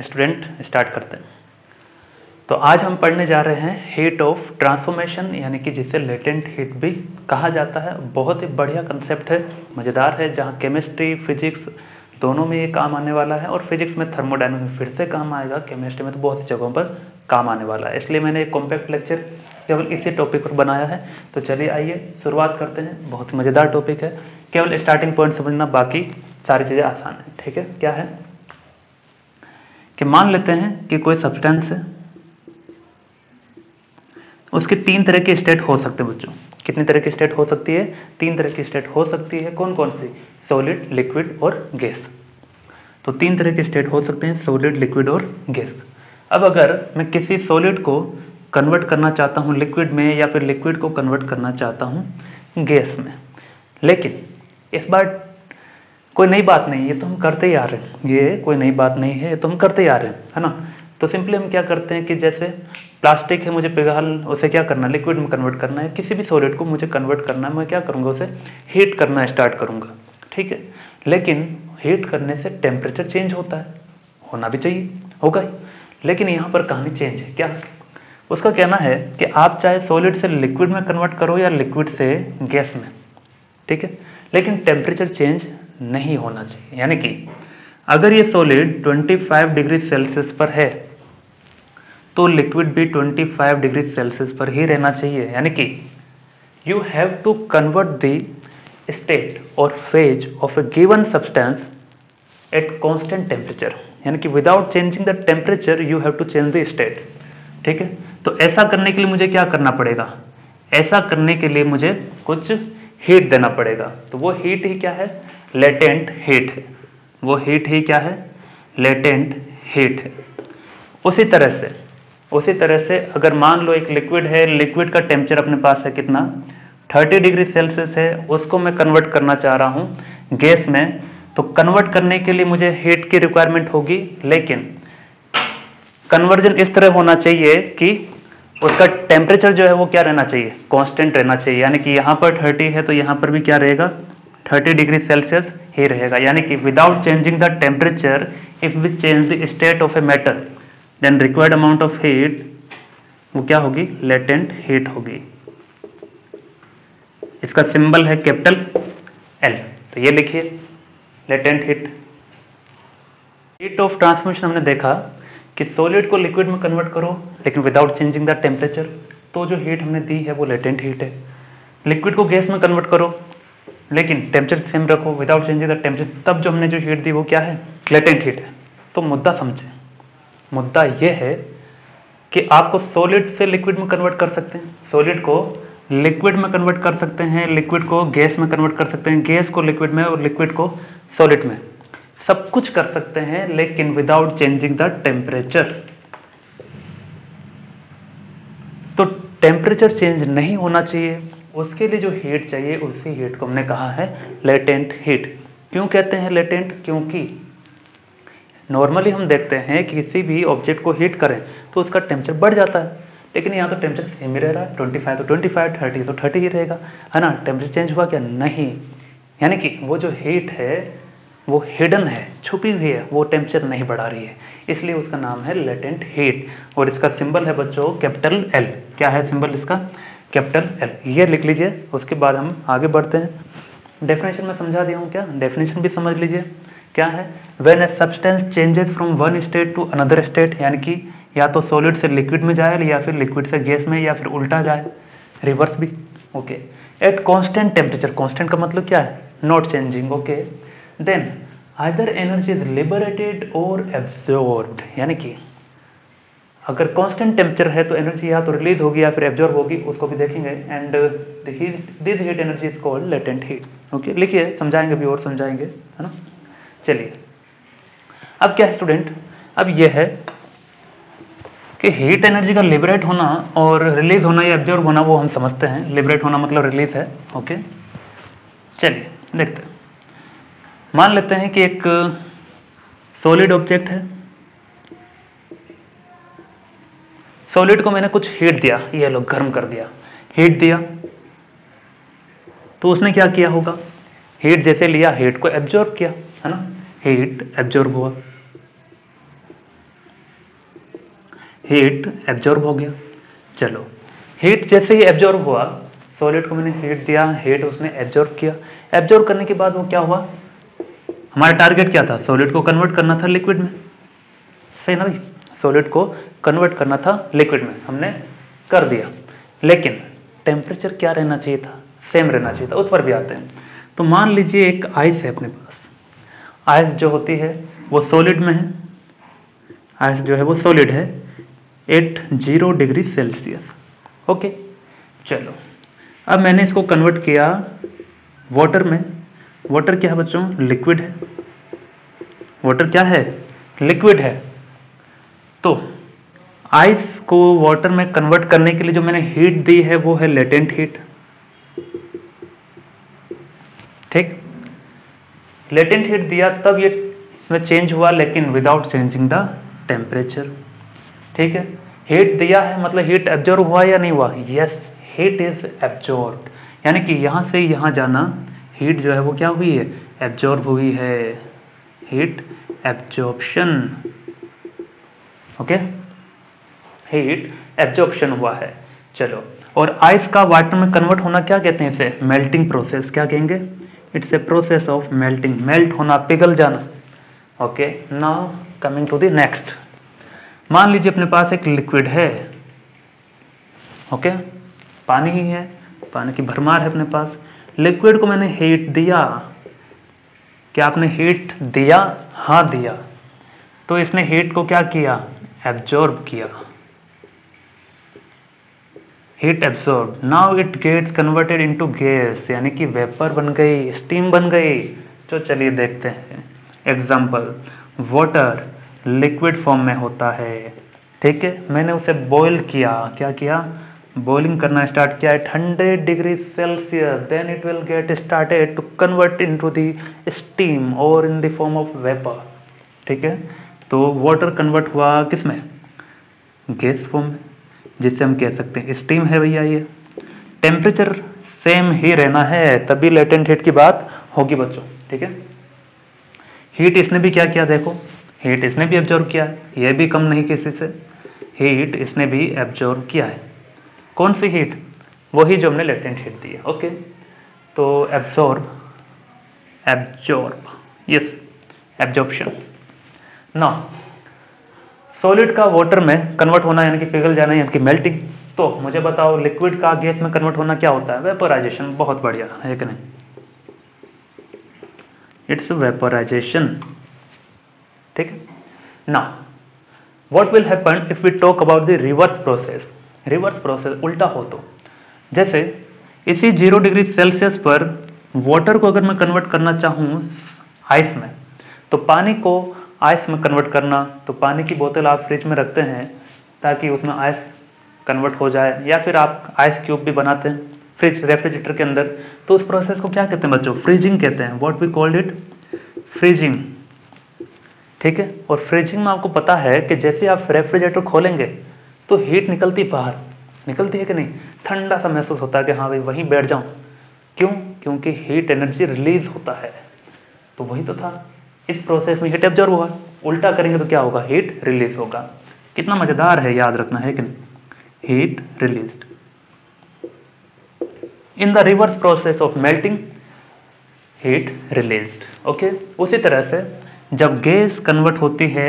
Student start करते हैं। तो आज हम पढ़ने जा रहे हैं हीट ऑफ ट्रांसफॉर्मेशन, यानी कि जिसे लेटेंट हीट भी कहा जाता है। बहुत ही बढ़िया कंसेप्ट है, मज़ेदार है, जहाँ केमिस्ट्री फिजिक्स दोनों में ये काम आने वाला है। और फिजिक्स में थर्मोडायनामिक्स फिर से काम आएगा, केमिस्ट्री में तो बहुत सी जगहों पर काम आने वाला है। इसलिए मैंने एक कॉम्पैक्ट लेक्चर केवल इसी टॉपिक पर बनाया है। तो चलिए आइए शुरुआत करते हैं। बहुत मज़ेदार टॉपिक है, केवल स्टार्टिंग पॉइंट समझना, बाकी सारी चीज़ें आसान है। ठीक है, क्या है कि मान लेते हैं कि कोई सब्सटेंस है, उसके तीन तरह की स्टेट हो सकते हैं बच्चों। कितनी तरह की स्टेट हो सकती है? तीन तरह की स्टेट हो सकती है। कौन कौन सी? सॉलिड, लिक्विड और गैस। तो तीन तरह के स्टेट हो सकते हैं, सॉलिड, लिक्विड और गैस। अब अगर मैं किसी सॉलिड को कन्वर्ट करना चाहता हूँ लिक्विड में, या फिर लिक्विड को कन्वर्ट करना चाहता हूँ गैस में, लेकिन इस बार कोई नई बात नहीं, ये तो हम करते ही आ रहे हैं, ये कोई नई बात नहीं है, ये तो हम करते ही आ रहे हैं, है ना। तो सिंपली हम क्या करते हैं कि जैसे प्लास्टिक है, मुझे पिघाल उसे क्या करना है, लिक्विड में कन्वर्ट करना है। किसी भी सॉलिड को मुझे कन्वर्ट करना है, मैं क्या करूँगा, उसे हीट करना स्टार्ट करूँगा। ठीक है, लेकिन हीट करने से टेम्परेचर चेंज होता है, होना भी चाहिए, होगा ही। लेकिन यहाँ पर कहानी चेंज है। क्या? उसका कहना है कि आप चाहे सॉलिड से लिक्विड में कन्वर्ट करो या लिक्विड से गैस में, ठीक है, लेकिन टेम्परेचर चेंज नहीं होना चाहिए। यानी कि अगर ये सॉलिड 25 डिग्री सेल्सियस पर है तो लिक्विड भी 25 डिग्री सेल्सियस पर ही रहना चाहिए। यानी कि you have to convert the state और phase of a given substance at constant temperature, यानी कि without changing the temperature you have to change the state. ठीक है, तो ऐसा करने के लिए मुझे क्या करना पड़ेगा? ऐसा करने के लिए मुझे कुछ हीट देना पड़ेगा। तो वो हीट ही क्या है? लेटेंट हीट है। वो हीट ही क्या है? लेटेंट हीट है। उसी तरह से अगर मान लो एक लिक्विड है, लिक्विड का टेम्परेचर अपने पास है कितना? 30 डिग्री सेल्सियस है, उसको मैं कन्वर्ट करना चाह रहा हूं गैस में। तो कन्वर्ट करने के लिए मुझे हीट की रिक्वायरमेंट होगी, लेकिन कन्वर्जन इस तरह होना चाहिए कि उसका टेम्परेचर जो है वो क्या रहना चाहिए? कांस्टेंट रहना चाहिए। यानी कि यहाँ पर 30 है तो यहाँ पर भी क्या रहेगा? 30 डिग्री सेल्सियस ही रहेगा। यानी कि without changing the temperature, if we change the state of a matter, then required amount of heat वो क्या होगी? लेटेंट हीट होगी। इसका सिंबल है कैपिटल एल। तो ये लिखिए, latent heat. Heat of transformation हमने देखा कि सॉलिड को लिक्विड में कन्वर्ट करो लेकिन विदाउट चेंजिंग द टेम्परेचर, तो जो हीट हमने दी है वो लेटेंट हीट है। लिक्विड को गैस में कन्वर्ट करो लेकिन टेम्परेचर सेम रखो विदाउट चेंजिंग द टेम्परेचर, तब जो हमने जो हीट दी वो क्या है? लेटेंट हीट है। तो मुद्दा समझे, मुद्दा ये है कि आपको सॉलिड से लिक्विड में कन्वर्ट कर सकते हैं, सॉलिड को लिक्विड में कन्वर्ट कर सकते हैं, लिक्विड को गैस में कन्वर्ट कर सकते हैं, गैस को लिक्विड में और लिक्विड को सॉलिड में, सब कुछ कर सकते हैं, लेकिन विदाउट चेंजिंग द टेम्परेचर। तो टेम्परेचर चेंज नहीं होना चाहिए, उसके लिए जो हीट चाहिए उसी हीट को हमने कहा है लेटेंट हीट। क्यों कहते हैं लेटेंट? क्योंकि नॉर्मली हम देखते हैं कि किसी भी ऑब्जेक्ट को हीट करें तो उसका टेम्परेचर बढ़ जाता है, लेकिन यहाँ तो टेम्परेचर सेम ही रह रहा है। 25 तो 25, 30 तो 30 ही रहेगा, है ना। टेम्परेचर चेंज हुआ क्या? नहीं। यानी कि वो जो हीट है वो हिडन है, छुपी हुई है, वो टेम्परेचर नहीं बढ़ा रही है, इसलिए उसका नाम है लेटेंट हीट। और इसका सिंबल है बच्चों कैपिटल एल। क्या है सिंबल इसका? Capital L. ये लिख लीजिए, उसके बाद हम आगे बढ़ते हैं। डेफिनेशन में समझा दिया हूँ क्या? डेफिनेशन भी समझ लीजिए। क्या है? When a substance changes from one state to another state, यानी कि या तो सॉलिड से लिक्विड में जाए या फिर लिक्विड से गैस में, या फिर उल्टा जाए, रिवर्स भी। Okay, at constant temperature, constant का मतलब क्या है? Not changing. Okay, then either energy is liberated और एब्जॉर्ब्ड, यानी कि अगर कांस्टेंट टेम्परेचर है तो एनर्जी या तो रिलीज होगी या फिर एब्जॉर्ब होगी, उसको भी देखेंगे। And this heat energy is called latent heat. Okay, लिखिए, समझाएंगे भी और समझाएंगे, है ना। चलिए, अब क्या है स्टूडेंट? अब यह है कि हीट एनर्जी का लिबरेट होना और रिलीज होना या एब्जॉर्ब होना वो हम समझते हैं। लिबरेट होना मतलब रिलीज है। ओके, चलिए देखते हैं। मान लेते हैं कि एक सॉलिड ऑब्जेक्ट है, सॉलिड को मैंने कुछ हीट दिया, ये लो गर्म कर दिया, हीट दिया, तो उसने क्या किया होगा? हीट जैसे लिया, हीट को एब्जॉर्ब किया, है ना, हीट एब्जॉर्ब हुआ। हीट एब्जॉर्ब हो गया। चलो, हीट जैसे ही एब्जॉर्ब हुआ, सॉलिड को मैंने हीट दिया, हीट उसने एब्जॉर्ब किया। एब्जॉर्ब करने के बाद वो क्या हुआ, हमारा टारगेट क्या था, सॉलिड को कन्वर्ट करना था लिक्विड में, सही ना भाई, सॉलिड को कन्वर्ट करना था लिक्विड में, हमने कर दिया। लेकिन टेम्परेचर क्या रहना चाहिए था, सेम रहना चाहिए था, उस पर भी आते हैं। तो मान लीजिए एक आइस है अपने पास, आइस जो होती है वो सॉलिड में है, आइस जो है वो सॉलिड है एट 0 डिग्री सेल्सियस। ओके, चलो अब मैंने इसको कन्वर्ट किया वाटर में। वाटर क्या है बच्चों, लिक्विड है। वाटर क्या है, लिक्विड है। तो आइस को वाटर में कन्वर्ट करने के लिए जो मैंने हीट दी है वो है लेटेंट हीट। ठीक, लेटेंट हीट दिया तब ये इसमें चेंज हुआ, लेकिन विदाउट चेंजिंग द टेम्परेचर। ठीक है, हीट दिया है मतलब हीट एब्जॉर्ब हुआ या नहीं हुआ, यस, हीट इज एब्जॉर्ब, यानी कि यहां से यहां जाना, हीट जो है वो क्या हुई है, एब्जॉर्ब हुई है, heat absorption. Okay, heat absorption हुआ है। चलो, और आइस का वाटर में कन्वर्ट होना क्या कहते हैं, इसे मेल्टिंग प्रोसेस क्या कहेंगे, it's a process of melting, melt होना, पिघल जाना। Okay, now coming to the next. मान लीजिए अपने पास एक लिक्विड है, ओके, पानी ही है, पानी की भरमार है अपने पास। लिक्विड को मैंने हीट दिया, क्या आपने हीट दिया, हाँ दिया, तो इसने हीट को क्या किया, एब्जॉर्ब किया, heat absorb. Now it gets converted into gas, यानी कि वेपर बन गई, स्टीम बन गई। तो चलिए देखते हैं एग्जांपल, वाटर लिक्विड फॉर्म में होता है, ठीक है, मैंने उसे बॉईल किया, क्या किया, बॉइलिंग करना स्टार्ट किया at 100 degree Celsius, then it will get started to convert into the steam और in the form of vapour. ठीक है, तो वाटर कन्वर्ट हुआ किस में, गैस फॉर्म में, जिससे हम कह सकते हैं स्टीम है भैया। ये टेम्परेचर सेम ही रहना है, तभी लेटेंट हीट की बात होगी बच्चों। ठीक है, हीट इसने भी क्या किया, देखो हीट इसने भी एब्जॉर्ब किया है, ये भी कम नहीं किसी से, हीट इसने भी एब्जॉर्ब किया है। कौन सी हीट, वही जो हमने लेटेंट हीट दी है। ओके, तो एब्जॉर्ब, एब्जॉर्ब, यस, एब्जॉर्प्शन। ना सॉलिड का वाटर में कन्वर्ट होना यानी कि पिघल जाना यानी कि मेल्टिंग। तो मुझे बताओ लिक्विड का गैस में कन्वर्ट होना क्या होता है, वेपोराइजेशन। बहुत बढ़िया है कि नहीं, इट्स वेपोराइजेशन। ठीक है ना, what will happen if we talk about the reverse process. Reverse process उल्टा हो तो, जैसे इसी 0 डिग्री सेल्सियस पर वाटर को अगर मैं कन्वर्ट करना चाहूँ आइस में, तो पानी को आइस में कन्वर्ट करना, तो पानी की बोतल आप फ्रिज में रखते हैं ताकि उसमें आइस कन्वर्ट हो जाए, या फिर आप आइस क्यूब भी बनाते हैं फ्रिज रेफ्रिजरेटर के अंदर, तो उस प्रोसेस को क्या कहते हैं बच्चों, फ्रीजिंग कहते हैं। What we called it, freezing. ठीक है, और फ्रीजिंग में आपको पता है कि जैसे आप रेफ्रिजरेटर खोलेंगे तो हीट निकलती बाहर, निकलती है कि नहीं, ठंडा सा महसूस होता है कि हाँ भाई वहीं बैठ जाऊं, क्यों, क्योंकि हीट एनर्जी रिलीज होता है। तो वही तो था, इस प्रोसेस में हीट एब्जॉर्ब हुआ, उल्टा करेंगे तो क्या होगा, हीट रिलीज होगा। कितना मजेदार है, याद रखना है कि नहीं, heat released in the reverse process of melting, heat released. Okay, उसी तरह से जब गैस कन्वर्ट होती है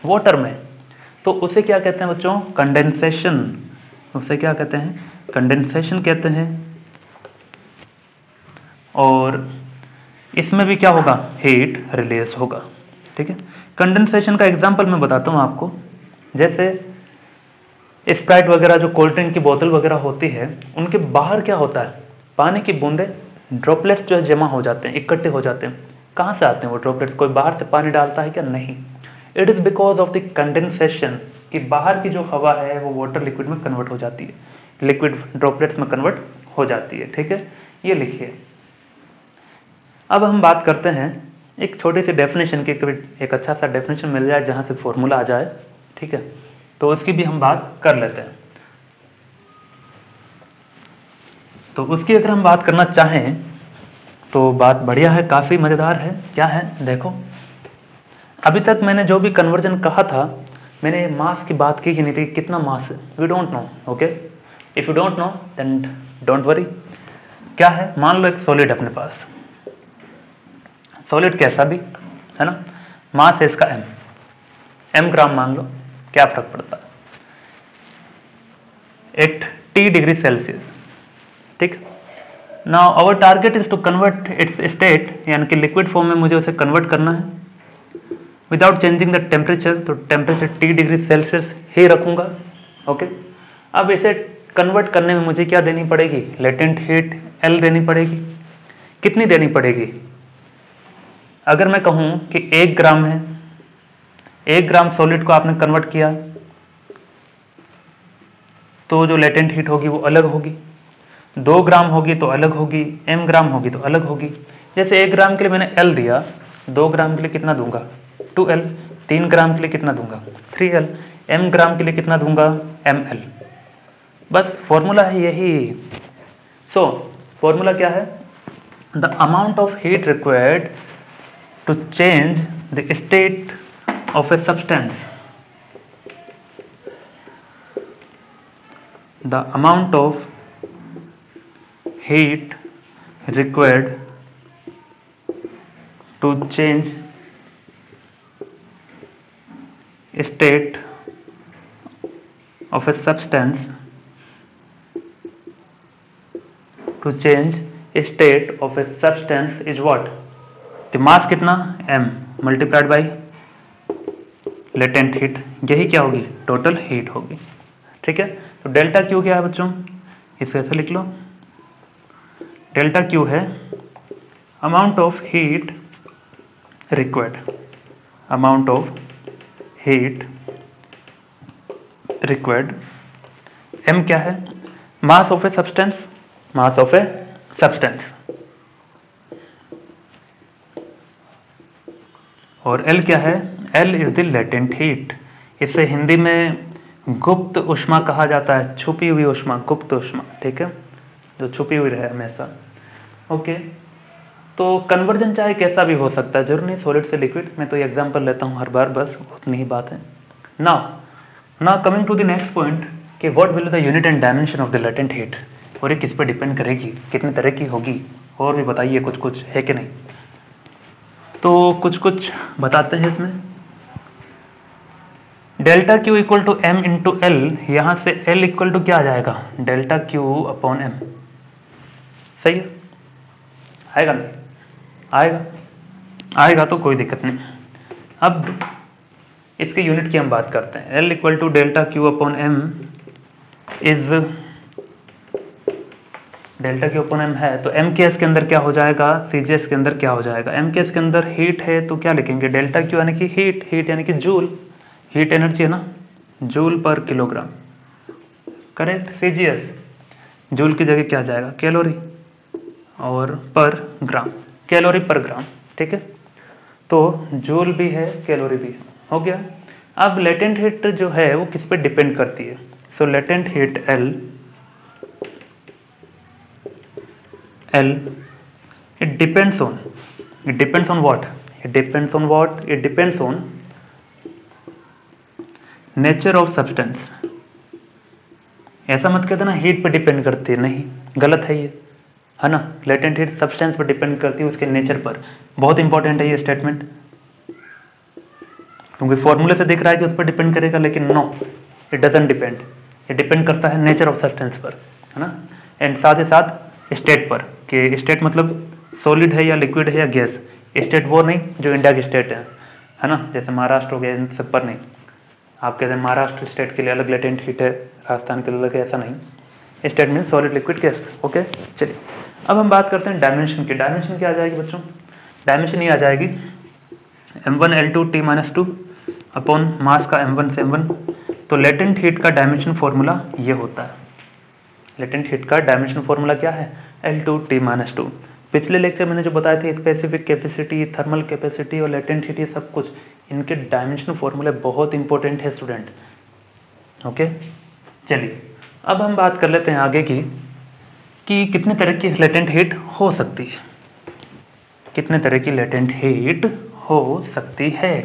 वाटर में, तो उसे क्या कहते हैं बच्चों, कंडेंसेशन। उसे क्या कहते हैं, कंडेंसेशन कहते हैं। और इसमें भी क्या होगा, हीट रिलीज होगा। ठीक है, कंडेंसेशन का एग्जांपल मैं बताता हूं आपको, जैसे स्प्राइट वगैरह जो कोल्ड ड्रिंक की बोतल वगैरह होती है, उनके बाहर क्या होता है, पानी की बूंदे, ड्रॉपलेट्स जो है जमा हो जाते हैं, इकट्ठे हो जाते हैं। कहां से आते हैं वो ड्रॉपलेट्स, कोई बाहर से पानी डालता है क्या, नहीं, it is because of the condensation, कि बाहर की जो हवा है वो वाटर लिक्विड में कन्वर्ट हो जाती है, लिक्विड ड्रॉपलेट्स में कन्वर्ट हो जाती है। ठीक है, ये लिखिए। अब हम बात करते हैं एक छोटी सी डेफिनेशन की, एक अच्छा सा डेफिनेशन मिल जाए जहां से फॉर्मूला आ जाए। ठीक है, तो उसकी भी हम बात कर लेते हैं। तो उसकी अगर हम बात करना चाहें तो बात बढ़िया है, काफी मजेदार है। क्या है देखो, अभी तक मैंने जो भी कन्वर्जन कहा था मैंने मास की बात की ही नहीं थी, कितना मास है, we don't know. Okay, if you don't know then don't worry. क्या है, मान लो एक सॉलिड अपने पास, सॉलिड कैसा भी है ना, मास है इसका m ग्राम मान लो, क्या फर्क पड़ता है, एट T डिग्री सेल्सियस। ठीक, now our target is to convert its state, यानी कि लिक्विड फॉर्म में मुझे उसे कन्वर्ट करना है विदाउट चेंजिंग द टेम्परेचर। तो टेम्परेचर T डिग्री सेल्सियस ही रखूंगा। ओके, अब इसे कन्वर्ट करने में मुझे क्या देनी पड़ेगी, लेटेंट हीट L देनी पड़ेगी। कितनी देनी पड़ेगी, अगर मैं कहूं कि 1 ग्राम है, 1 ग्राम सॉलिड को आपने कन्वर्ट किया तो जो लेटेंट हीट होगी वो अलग होगी, 2 ग्राम होगी तो अलग होगी, m ग्राम होगी तो अलग होगी। जैसे 1 ग्राम के लिए मैंने L दिया, 2 ग्राम के लिए कितना दूंगा 2L, 3 ग्राम के लिए कितना दूंगा 3L, m ग्राम के लिए कितना दूंगा ml। बस फॉर्मूला है यही। सो फॉर्मूला क्या है, the amount of heat required to change the state of a substance, the amount of heat required to change state of a substance, to change state of a substance is what, the mass कितना m multiplied by latent heat, यही क्या होगी total heat होगी। ठीक है, तो delta Q क्या है बच्चों, इसे ऐसे लिख लो, डेल्टा क्यू है amount of heat required, amount of heat required. M क्या है, mass of a substance, mass of a substance, और एल क्या है, L is the latent heat. इसे हिंदी में गुप्त उष्मा कहा जाता है, छुपी हुई उष्मा, गुप्त उष्मा। ठीक है, जो छुपी हुई रहे हमेशा। ओके, तो कन्वर्जन चाहे कैसा भी हो सकता है, जरूर नहीं सॉलिड से लिक्विड। मैं तो ये एग्जांपल लेता हूँ हर बार, बस उतनी ही बात है। Now coming to the next point कि what will the unit and dimension of the latent heat, और ये किस पर डिपेंड करेगी, कितने तरह की होगी, और भी बताइए कुछ कुछ है कि नहीं। तो कुछ कुछ बताते हैं इसमें। Delta Q equal to M into L, यहां से एल इक्वल टू क्या आ जाएगा, डेल्टा क्यू अपॉन एम। सही है, आएगा ना, आएगा तो कोई दिक्कत नहीं। अब इसके यूनिट की हम बात करते हैं। L equal to delta Q upon M is, delta Q upon M है तो एम के एस के अंदर क्या हो जाएगा, सी जी एस के अंदर क्या हो जाएगा। एम के एस के अंदर हीट है तो क्या लिखेंगे, डेल्टा क्यू यानी कि हीट, हीट यानी कि जूल, हीट एनर्जी है ना, joule per kilogram, correct. CGS, joule की जगह क्या जाएगा, कैलोरी, और पर ग्राम, कैलोरी पर ग्राम। ठीक है, तो जूल भी है, कैलोरी भी है, हो गया। अब लेटेंट हीट जो है वो किस पे डिपेंड करती है, so latent heat L it depends on what, it depends on nature of substance. ऐसा मत कहते ना हीट पे डिपेंड करती है, नहीं, गलत है ये, है ना। लेटेंट हीट सब्सटेंस पर डिपेंड करती है, उसके नेचर पर। बहुत इंपॉर्टेंट है ये स्टेटमेंट, क्योंकि फॉर्मूले से दिख रहा है कि उस पर डिपेंड करेगा, लेकिन नो, इट डजंट डिपेंड। ये डिपेंड करता है नेचर ऑफ सब्सटेंस पर, है ना, एंड साथ ही साथ स्टेट पर, कि स्टेट मतलब सॉलिड है या लिक्विड है या गैस। स्टेट वो नहीं जो इंडिया की स्टेट है ना, जैसे महाराष्ट्र हो गया, इन सब पर नहीं। आप कहते हैं महाराष्ट्र स्टेट के लिए अलग लेटेंट हीट है, राजस्थान के लिए अलग है, ऐसा नहीं। State mean solid liquid gas. Okay, चलिए अब हम बात करते हैं डायमेंशन की। डायमेंशन क्या आ जाएगी बच्चों, डायमेंशन ये आ जाएगी m1L2T-2 अपॉन मास का m1 से m1। तो लेटेंट हीट का डायमेंशन फॉर्मूला ये होता है। लेटेंट हीट का डायमेंशन फॉर्मूला क्या है, L2T-2। पिछले लेक्चर मैंने जो बताए थे, स्पेसिफिक कैपेसिटी, थर्मल कैपेसिटी और लेटेंट हीट, ये सब कुछ, इनके डायमेंशन फॉर्मूले बहुत इंपॉर्टेंट है स्टूडेंट। ओके, चलिए अब हम बात कर लेते हैं आगे की, कि कितने तरह की लेटेंट हीट हो सकती है, कितने तरह की लेटेंट हीट हो सकती है।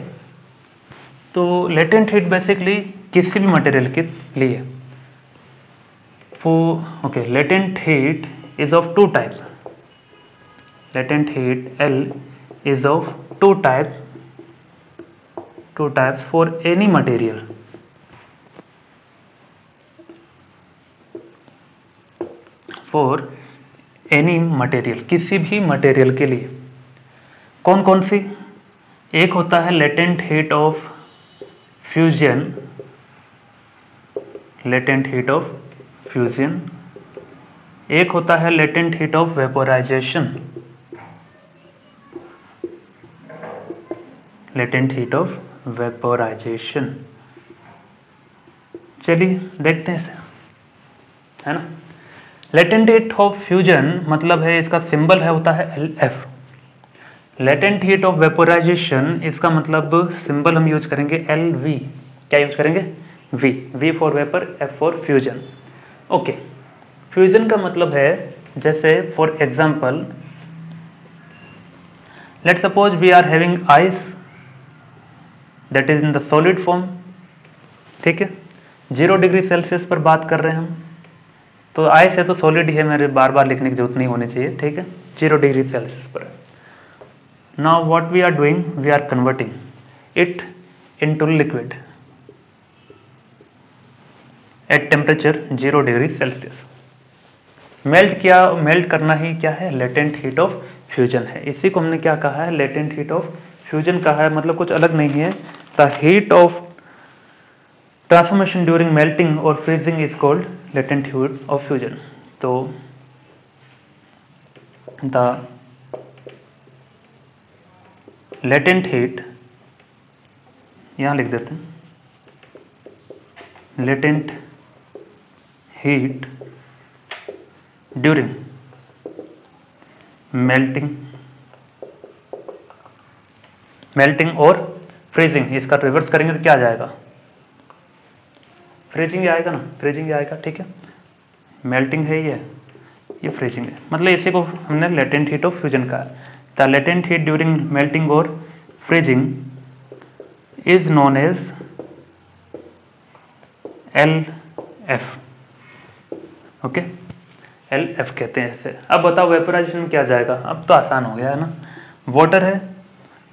तो लेटेंट हीट बेसिकली किसी भी मटेरियल के लिए okay, latent heat is of two types. Latent heat L is of two types for any material. For any material, किसी भी मटेरियल के लिए. कौन कौन सी? एक होता है latent heat of fusion, latent heat of fusion. एक होता है latent heat of vaporisation, latent heat of vaporisation. चलिए देखते हैं इसे, है ना. लेटेंट हीट ऑफ फ्यूजन मतलब है, इसका सिंबल है होता है LF. Latent heat of vaporisation इसका मतलब सिंबल हम यूज करेंगे LV. क्या यूज करेंगे? V for vapour, F for fusion. Okay, fusion का मतलब है, जैसे for example let suppose we are having ice that is in the solid form. ठीक है, 0 डिग्री सेल्सियस पर बात कर रहे हैं हम. तो आइस है तो सॉलिड ही है, मेरे बार बार लिखने की जरूरत नहीं होनी चाहिए. ठीक है, 0 डिग्री सेल्सियस पर. Now what we are doing, we are converting it into liquid at temperature 0 degree Celsius. Melt किया, मेल्ट करना ही क्या है? लेटेंट हीट ऑफ फ्यूजन है. इसी को हमने क्या कहा है? लेटेंट हीट ऑफ फ्यूजन कहा है. मतलब कुछ अलग नहीं है. The heat of transformation during melting और freezing is called latent heat of fusion. तो द लेटेंट हीट, यहां लिख देते हैं, लेटेंट हीट ड्यूरिंग मेल्टिंग और फ्रीजिंग. इसका रिवर्स करेंगे तो क्या आ जाएगा? फ्रीजिंग आएगा ना, फ्रीजिंग आएगा. ठीक है, मेल्टिंग है ये फ्रीजिंग है. मतलब इसी को हमने लेटेंट हीट ऑफ फ्यूजन कहा. The latent heat during melting और freezing is known as LF. Okay, LF कहते हैं इसे. अब बताओ वेपोराइजेशन में क्या जाएगा? अब तो आसान हो गया है ना. वाटर है,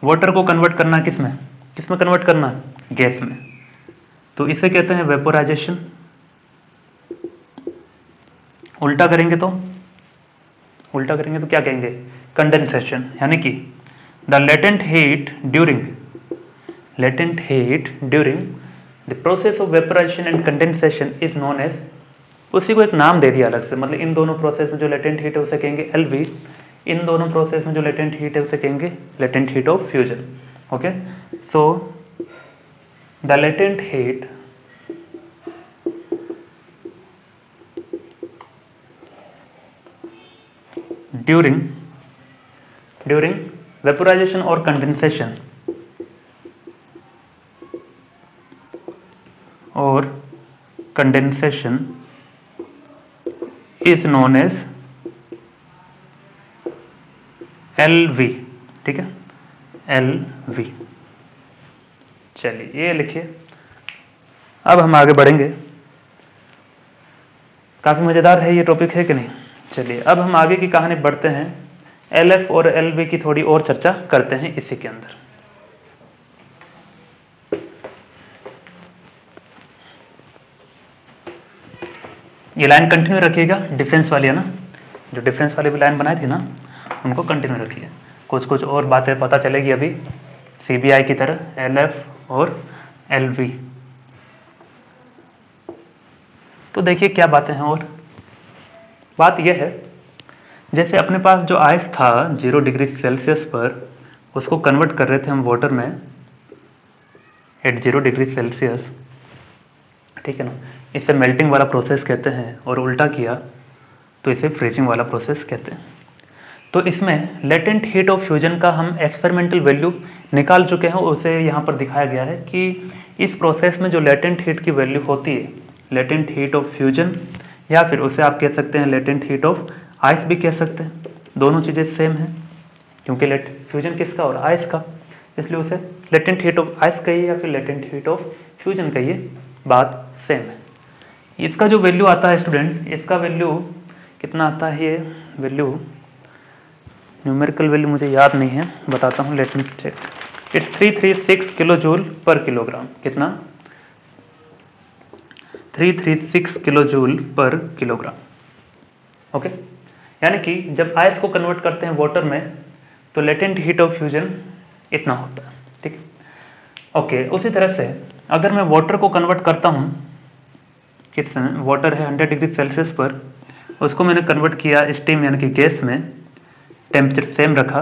वाटर को कन्वर्ट करना किसमें कन्वर्ट करना? गैस में. तो इसे कहते हैं वेपोराइजेशन. उल्टा करेंगे तो क्या कहेंगे? कंडेंसेशन. यानी कि the latent heat during the process of vaporisation and condensation is known as, उसी को एक नाम दे दिया अलग से. मतलब इन दोनों प्रोसेस में जो लेटेंट हीट है उसे कहेंगे LV. इन दोनों प्रोसेस में जो लेटेंट हीट है उसे कहेंगे latent heat of fusion. Okay, so the latent heat during vaporization और condensation is known as LV. ठीक है, LV. चलिए ये लिखिए. अब हम आगे बढ़ेंगे. काफी मजेदार है ये टॉपिक, है कि नहीं? चलिए अब हम आगे की कहानी बढ़ते हैं. LF और LV की थोड़ी और चर्चा करते हैं इसी के अंदर. ये लाइन कंटिन्यू रखिएगा, डिफरेंस वाली है ना. जो डिफरेंस वाली भी लाइन बनाई थी ना, उनको कंटिन्यू रखिए. कुछ और बातें पता चलेगी अभी CBI की तरह, LF और LV. तो देखिए क्या बातें हैं. और बात यह है, जैसे अपने पास जो आइस था 0 डिग्री सेल्सियस पर, उसको कन्वर्ट कर रहे थे हम वाटर में एट 0 डिग्री सेल्सियस. ठीक है ना, इसे मेल्टिंग वाला प्रोसेस कहते हैं. और उल्टा किया तो इसे फ्रीजिंग वाला प्रोसेस कहते हैं. तो इसमें लेटेंट हीट ऑफ फ्यूजन का हम एक्सपेरिमेंटल वैल्यू निकाल चुके हैं. उसे यहाँ पर दिखाया गया है कि इस प्रोसेस में जो लेटेंट हीट की वैल्यू होती है, लेटेंट हीट ऑफ फ्यूजन, या फिर उसे आप कह सकते हैं लेटेंट हीट ऑफ आइस भी कह सकते हैं. दोनों चीज़ें सेम हैं क्योंकि फ्यूजन किसका और आइस का, इसलिए उसे लेटेंट हीट ऑफ आइस कहिए या फिर लेटेंट हीट ऑफ फ्यूजन कहिए, बात सेम है। इसका जो वैल्यू आता है स्टूडेंट्स, इसका वैल्यू कितना आता है, ये वैल्यू न्यूमेरिकल वैल्यू मुझे याद नहीं है, बताता हूँ, let me check. It's 336 kilo joule per kilogram. कितना? 336 kilo joule per kilogram. Okay, यानी कि जब आइस को कन्वर्ट करते हैं वाटर में तो लेटेंट हीट ऑफ फ्यूजन इतना होता है। ठीक है, ओके। उसी तरह से अगर मैं वाटर को कन्वर्ट करता हूँ, कितना वाटर है 100 डिग्री सेल्सियस पर, उसको मैंने कन्वर्ट किया स्टीम यानी कि गैस में, टेम्परेचर सेम रखा।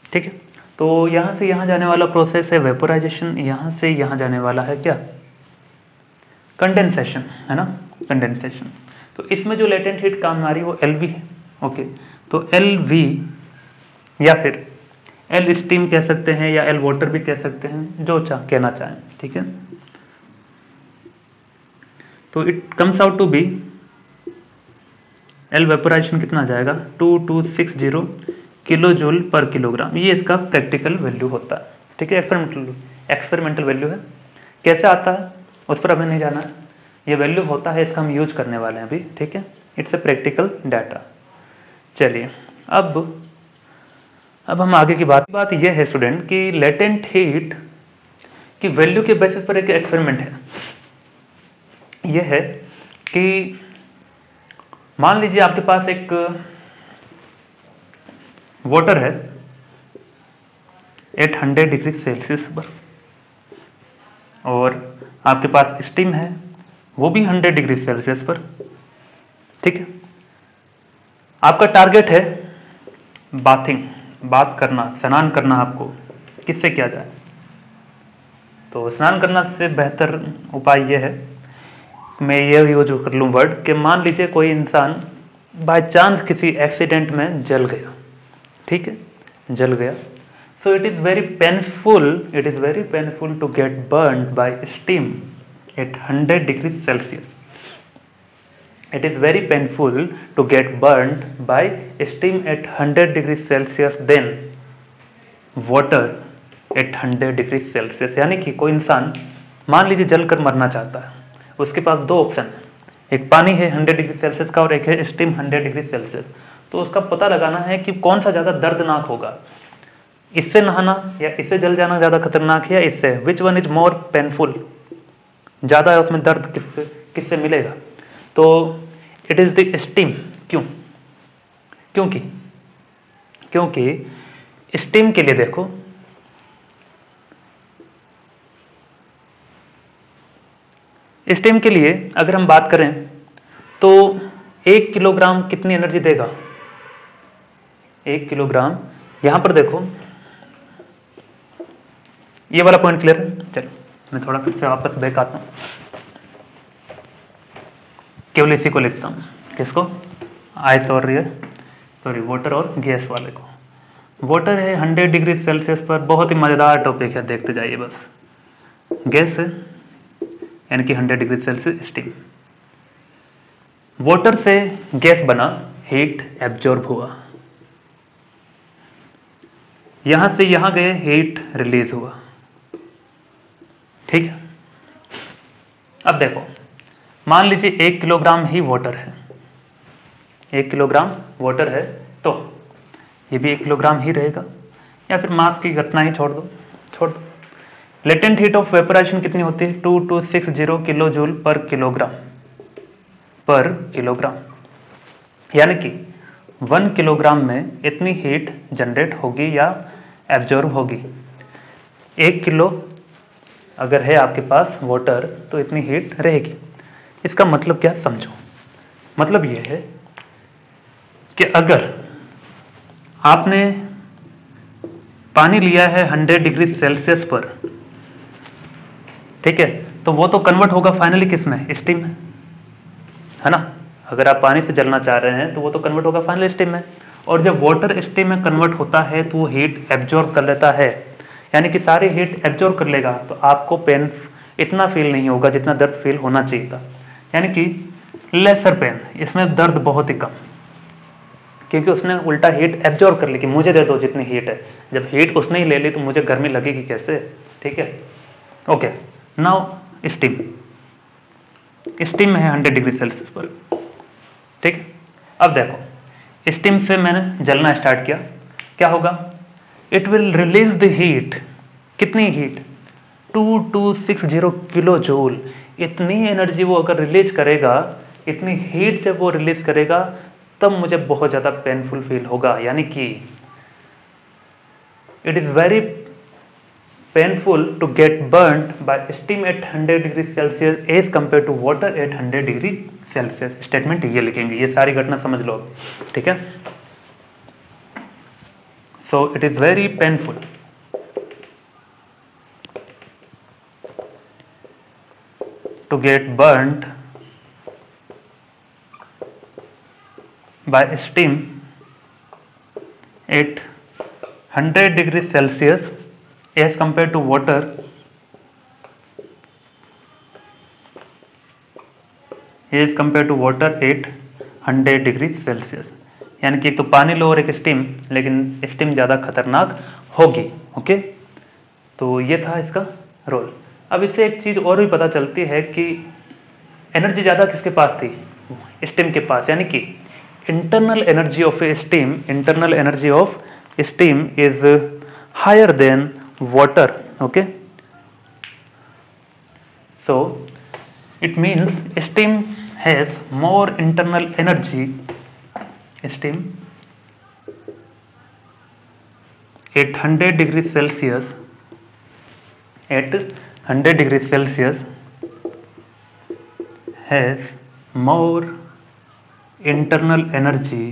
ठीक है, तो यहाँ से यहाँ जाने वाला प्रोसेस है वेपोराइजेशन, यहाँ से यहाँ जाने वाला है क्या, कंडेंसेशन, है ना, कंडेंसेशन। तो इसमें जो लेटेंट हीट काम आ रही है वो LV है। ओके, तो LV या फिर L स्टीम कह सकते हैं या L वाटर भी कह सकते हैं, जो कहना चाहें। ठीक है, तो it comes out to be L vaporisation कितना आ जाएगा 2260 किलो जूल पर किलोग्राम। ये इसका प्रैक्टिकल वैल्यू होता है। ठीक है, एक्सपेरिमेंटल वैल्यू है। कैसे आता है उस पर हमें नहीं जाना है, ये वैल्यू होता है, इसका हम यूज करने वाले हैं अभी। ठीक है, इट्स ए प्रैक्टिकल डाटा। चलिए अब हम आगे की बात यह है स्टूडेंट कि लेटेंट हीट की वैल्यू के बेसिस पर एक एक्सपेरिमेंट है। यह है कि मान लीजिए आपके पास एक वाटर है 800 डिग्री सेल्सियस पर, और आपके पास स्टीम है वो भी 100 डिग्री सेल्सियस पर। ठीक है, आपका टारगेट है बात करना, स्नान करना। आपको किससे किया जाए? तो स्नान करना से बेहतर उपाय यह है, मैं ये यूज कर लूँ वर्ड कि मान लीजिए कोई इंसान बाय चांस किसी एक्सीडेंट में जल गया। ठीक है, जल गया, so it is very painful to get burnt by steam at 100 degree Celsius. It is very painful to get burnt by steam at 100 degree Celsius than water at 100 degree Celsius. यानी कि कोई इंसान मान लीजिए जलकर मरना चाहता है, उसके पास दो ऑप्शन है, एक पानी है 100 डिग्री सेल्सियस का और एक है स्टीम 100 डिग्री सेल्सियस। तो उसका पता लगाना है कि कौन सा ज़्यादा दर्दनाक होगा, इससे नहाना या इससे जल जाना ज़्यादा खतरनाक है या इससे, which one is more painful, ज़्यादा उसमें दर्द किससे मिलेगा? तो इट इज़ द स्टीम। क्योंकि स्टीम के लिए देखो, स्टीम के लिए अगर हम बात करें तो 1 किलोग्राम कितनी एनर्जी देगा? 1 किलोग्राम, यहां पर देखो ये वाला पॉइंट क्लियर है? चलो मैं थोड़ा फिर से वापस बैक आता हूं, केवल इसी को लिखता हूं। किसको? आइस और वाटर और गैस वाले को। वाटर है 100 डिग्री सेल्सियस पर, बहुत ही मजेदार टॉपिक है, देखते जाइए बस। गैस है यानी कि 100 डिग्री सेल्सियस स्टीम। वाटर से गैस बना, हीट एब्जॉर्ब हुआ, यहां से यहां गए, हीट रिलीज हुआ। ठीक है, अब देखो मान लीजिए 1 किलोग्राम ही वाटर है, 1 किलोग्राम वाटर है, तो ये भी 1 किलोग्राम ही रहेगा, या फिर मास की घटना ही छोड़ दो। लेटेंट हीट ऑफ वेपोराइजेशन कितनी होती है? 2260 किलो जूल पर किलोग्राम, यानी कि 1 किलोग्राम में इतनी हीट जनरेट होगी या एब्जॉर्ब होगी। 1 किलो अगर है आपके पास वाटर तो इतनी हीट रहेगी। इसका मतलब क्या समझो, मतलब यह है कि अगर आपने पानी लिया है 100 डिग्री सेल्सियस पर, ठीक है, तो वो तो कन्वर्ट होगा फाइनली किस में? स्टीम में, है ना। अगर आप पानी से जलना चाह रहे हैं तो वो तो कन्वर्ट होगा फाइनली स्टीम में, और जब वाटर स्टीम में कन्वर्ट होता है तो वो हीट एब्जॉर्ब कर लेता है, यानी कि सारी हीट एब्जॉर्ब कर लेगा, तो आपको पेन इतना फील नहीं होगा जितना दर्द फील होना चाहिए था, यानी कि लेसर पेन, इसमें दर्द बहुत ही कम। क्योंकि उसने उल्टा हीट एब्जॉर्ब कर ली कि मुझे दे दो जितनी हीट है। जब हीट उसने ही ले ली तो मुझे गर्मी लगेगी कैसे, ठीक है। ओके, नाउ स्टीम, स्टीम में है 100 डिग्री सेल्सियस पर, ठीक। अब देखो स्टीम से मैंने जलना स्टार्ट किया, क्या होगा, it will release the heat, कितनी हीट, 2260 किलो जूल। इतनी एनर्जी वो अगर रिलीज करेगा, इतनी हीट जब वो रिलीज करेगा तब मुझे बहुत ज़्यादा पेनफुल फील होगा, यानी कि it is very painful to get burnt by steam at 100 degree Celsius as compare to water at 100 degree Celsius. Statement ये लिखेंगे, ये सारी घटना समझ लो, ठीक है। So it is very painful to get burnt by steam at 100 degrees Celsius as compared to water at 100 degree Celsius. यानी कि तो पानी लो और एक स्टीम, लेकिन स्टीम ज़्यादा खतरनाक होगी, ओके। तो ये था इसका रोल। अब इससे एक चीज़ और भी पता चलती है कि एनर्जी ज़्यादा किसके पास थी, स्टीम के पास, यानी कि internal energy of a steam, internal energy of steam is higher than water, okay. So it means steam has more internal energy, steam at 100 degree Celsius, at 100 degrees Celsius has more internal energy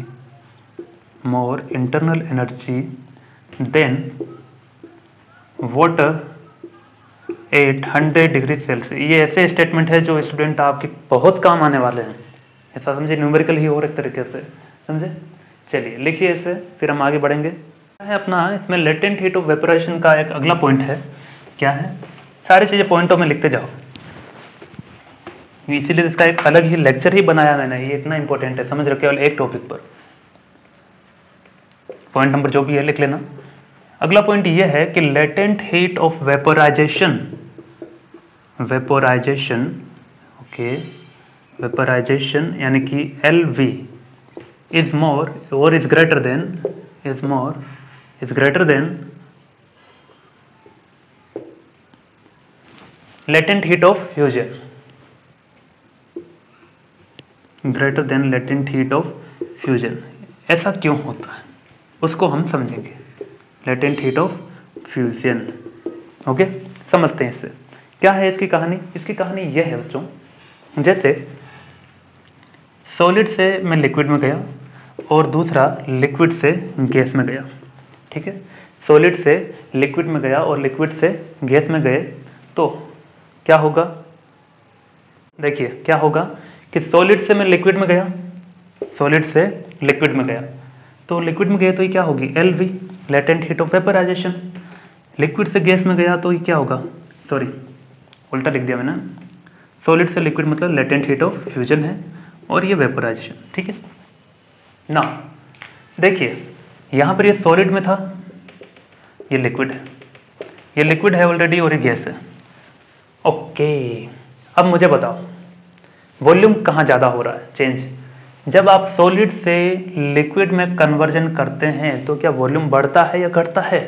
than water at 100 degree Celsius. ये ऐसे statement है जो student आपके बहुत काम आने वाले हैं, ऐसा समझे, न्यूमेरिकल ही और एक तरीके से समझे। चलिए लिखिए इसे, फिर हम आगे बढ़ेंगे। है अपना इसमें लेटेंट हीट ऑफ वेपोराइजेशन का एक अगला पॉइंट है, क्या है, सारी चीजें पॉइंटों में लिखते जाओ, इसीलिए इसका एक अलग ही लेक्चर ही बनाया मैंने, ये इतना इंपॉर्टेंट है, समझ रहे, केवल एक टॉपिक पर पॉइंट नंबर जो भी है लिख लेना। अगला पॉइंट ये है कि latent heat of vaporisation, okay, vaporisation यानी कि LV इज मोर और is greater than latent heat of fusion, greater than latent heat of fusion। ऐसा क्यों होता है उसको हम समझेंगे, latent heat of fusion, okay. समझते हैं इससे क्या है इसकी कहानी। इसकी कहानी यह है बच्चों, जैसे सॉलिड से मैं लिक्विड में गया और दूसरा लिक्विड से गैस में गया, ठीक है। सॉलिड से लिक्विड में गया और लिक्विड से गैस में गए तो क्या होगा, देखिए क्या होगा कि सॉलिड से मैं लिक्विड में गया, सॉलिड से लिक्विड में गया तो लिक्विड में गया तो ये क्या होगी, LV, latent heat of vaporisation. Liquid से गैस में गया तो ये क्या होगा, सॉरी उल्टा लिख दिया मैंने, सॉलिड से लिक्विड मतलब लेटेंट हीट ऑफ फ्यूजन है और ये वेपोराइजेशन, ठीक है ना। देखिए यहां पर ये सॉलिड में था, ये लिक्विड है, ये लिक्विड है ऑलरेडी और ये गैस है, ओके। अब मुझे बताओ वॉल्यूम कहाँ ज़्यादा हो रहा है चेंज। जब आप सॉलिड से लिक्विड में कन्वर्जन करते हैं तो क्या वॉल्यूम बढ़ता है या घटता है।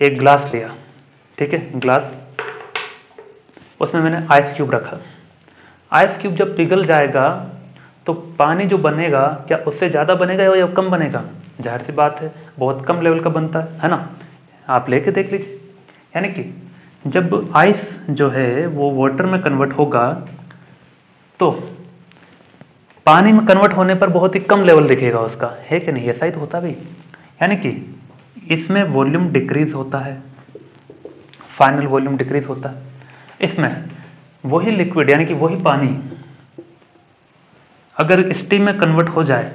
एक ग्लास लिया, ठीक है, ग्लास, उसमें मैंने आइस क्यूब रखा, आइस क्यूब जब पिघल जाएगा तो पानी जो बनेगा क्या उससे ज़्यादा बनेगा या कम बनेगा, जाहिर सी बात है बहुत कम लेवल का बनता है ना। आप लेके देख लीजिए, यानी कि जब आइस जो है वो वाटर में कन्वर्ट होगा तो पानी में कन्वर्ट होने पर बहुत ही कम लेवल दिखेगा उसका, है कि नहीं, ऐसा ही तो होता भी। यानी कि इसमें वॉल्यूम डिक्रीज होता है, फाइनल वॉल्यूम डिक्रीज होता है। इसमें वही लिक्विड यानी कि वही पानी अगर स्टीम में कन्वर्ट हो जाए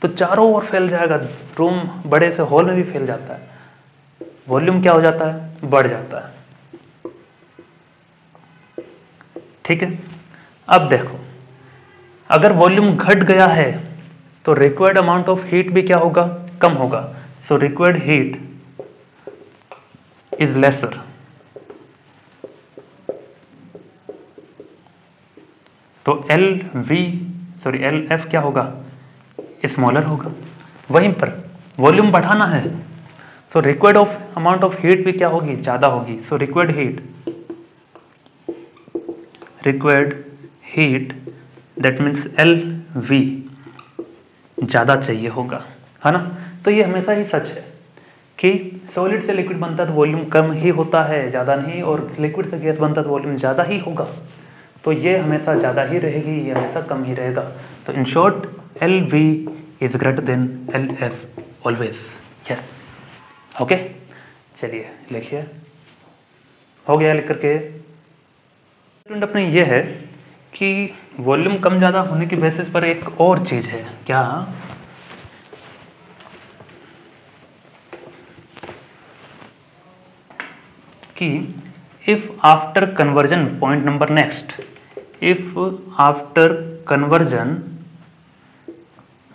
तो चारों ओर फैल जाएगा, रूम बड़े से हॉल में भी फैल जाता है, वॉल्यूम क्या हो जाता है, बढ़ जाता है, ठीक है। अब देखो अगर वॉल्यूम घट गया है तो रिक्वायर्ड अमाउंट ऑफ हीट भी क्या होगा, कम होगा। So required heat is lesser. तो एल एफ क्या होगा, स्मॉलर होगा। वहीं पर वॉल्यूम बढ़ाना है, so required of amount of heat भी क्या होगी, ज्यादा होगी। So required heat that means L V ज्यादा चाहिए होगा, है ना। तो ये हमेशा ही सच है कि सॉलिड से लिक्विड बनता है तो वॉल्यूम कम ही होता है, ज्यादा नहीं, और लिक्विड से गैस बनता है तो वॉल्यूम ज्यादा ही होगा। तो ये हमेशा ज्यादा ही रहेगी, ये हमेशा कम ही रहेगा। तो in short L V is greater than L F always. Yes, okay. चलिए लिखिए, हो गया लिख करके। अपने ये है कि वॉल्यूम कम ज्यादा होने की बेसिस पर एक और चीज है, क्या, कि if after conversion, point number next, if after conversion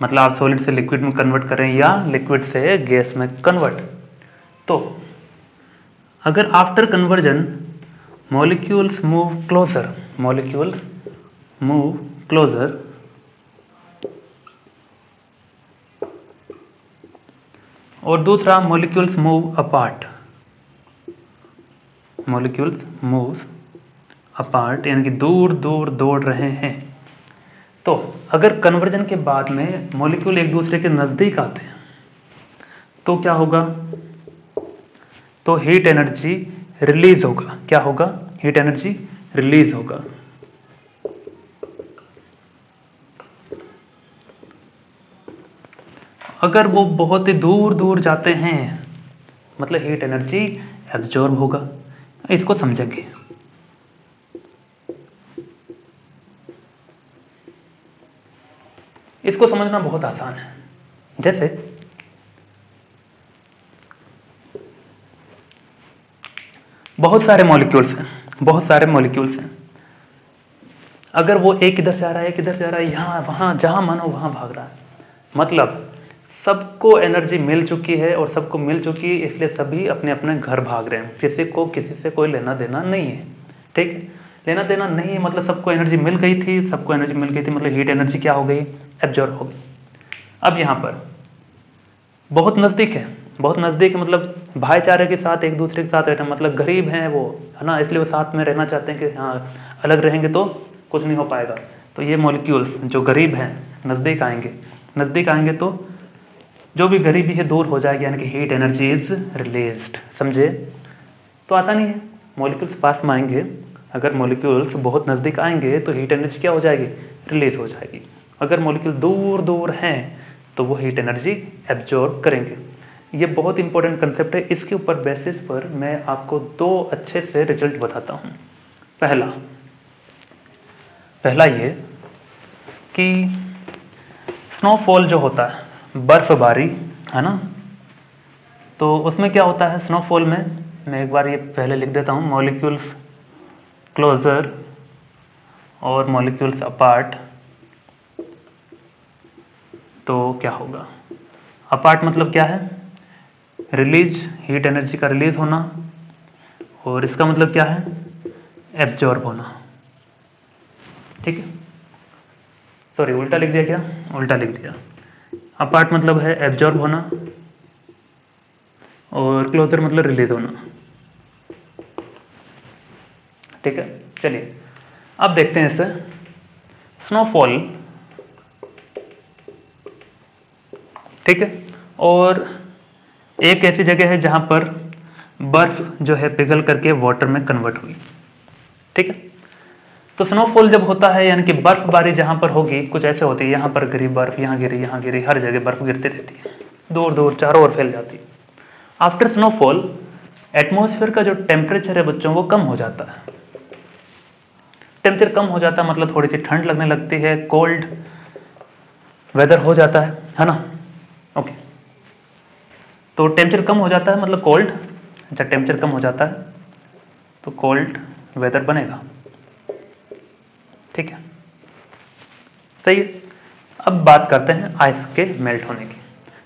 मतलब आप सॉलिड से लिक्विड में कन्वर्ट करें या लिक्विड से गैस में कन्वर्ट, तो अगर after conversion molecules move closer, molecules move closer, और दूसरा molecules move apart, molecules moves apart यानी कि दूर दूर दौड़ रहे हैं। तो अगर कन्वर्जन के बाद में मॉलिक्यूल एक दूसरे के नजदीक आते हैं तो क्या होगा, तो हीट एनर्जी रिलीज होगा। क्या होगा, हीट एनर्जी रिलीज होगा। अगर वो बहुत ही दूर दूर जाते हैं मतलब हीट एनर्जी एब्जॉर्ब होगा। इसको समझेंगे। इसको समझना बहुत आसान है। जैसे बहुत सारे मॉलिक्यूल्स हैं, अगर वो एक इधर से आ रहा है, एक इधर से आ रहा है, यहां वहां जहां मानो वहां भाग रहा है, मतलब सबको एनर्जी मिल चुकी है और सबको मिल चुकी है, इसलिए सभी अपने अपने घर भाग रहे हैं। किसी को किसी से कोई लेना देना नहीं है। ठीक है, लेना देना नहीं है मतलब सबको एनर्जी मिल गई थी, मतलब हीट एनर्जी क्या हो गई, एब्जॉर्ब हो गई। अब यहां पर बहुत नजदीक है मतलब भाईचारे के साथ एक दूसरे के साथ रहना, मतलब गरीब हैं वो, है ना, इसलिए वो साथ में रहना चाहते हैं कि हाँ अलग रहेंगे तो कुछ नहीं हो पाएगा। तो ये मॉलिक्यूल्स जो गरीब हैं नजदीक आएंगे तो जो भी गरीबी है दूर हो जाएगी, यानी कि हीट एनर्जी इज रिलीज्ड। समझे, तो आसानी है, मॉलिक्यूल्स पास में आएंगे, अगर मॉलिक्यूल्स बहुत नजदीक आएंगे तो हीट एनर्जी क्या हो जाएगी, रिलीज हो जाएगी। अगर मॉलिक्यूल दूर दूर हैं तो वो हीट एनर्जी एब्जॉर्ब करेंगे। ये बहुत इंपॉर्टेंट कंसेप्ट है। इसके ऊपर बेसिस पर मैं आपको दो अच्छे से रिजल्ट बताता हूं। पहला ये कि स्नोफॉल जो होता है, बर्फबारी, है ना, तो उसमें क्या होता है स्नोफॉल में, मैं एक बार ये पहले लिख देता हूं, मॉलिक्यूल्स क्लोजर और मॉलिक्यूल्स अपार्ट। तो क्या होगा, अपार्ट मतलब क्या है, रिलीज, हीट एनर्जी का रिलीज होना, और इसका मतलब क्या है, एब्जॉर्ब होना। ठीक है, सॉरी उल्टा लिख दिया, क्या उल्टा लिख दिया। अपार्ट मतलब है एब्जॉर्ब होना और क्लोजर मतलब रिलीज होना। ठीक है, चलिए अब देखते हैं इसे। स्नोफॉल, ठीक है, और एक ऐसी जगह है जहां पर बर्फ जो है पिघल करके वाटर में कन्वर्ट हुई। ठीक है, तो स्नोफॉल जब होता है यानी कि बर्फबारी जहां पर होगी कुछ ऐसे होती है, यहां पर गिरी बर्फ, यहां गिरी, हर जगह बर्फ गिरती रहती है, दूर दूर चारों ओर फैल जाती है। आफ्टर स्नोफॉल एटमॉस्फेयर का जो टेम्परेचर है बच्चों वो कम हो जाता है। टेम्परेचर कम हो जाता है मतलब थोड़ी सी ठंड लगने लगती है, कोल्ड वेदर हो जाता है ना। ओके, तो टेम्परेचर कम हो जाता है मतलब कोल्ड, जब टेम्परेचर कम हो जाता है तो कोल्ड वेदर बनेगा। ठीक है, सही है। अब बात करते हैं आइस के मेल्ट होने की।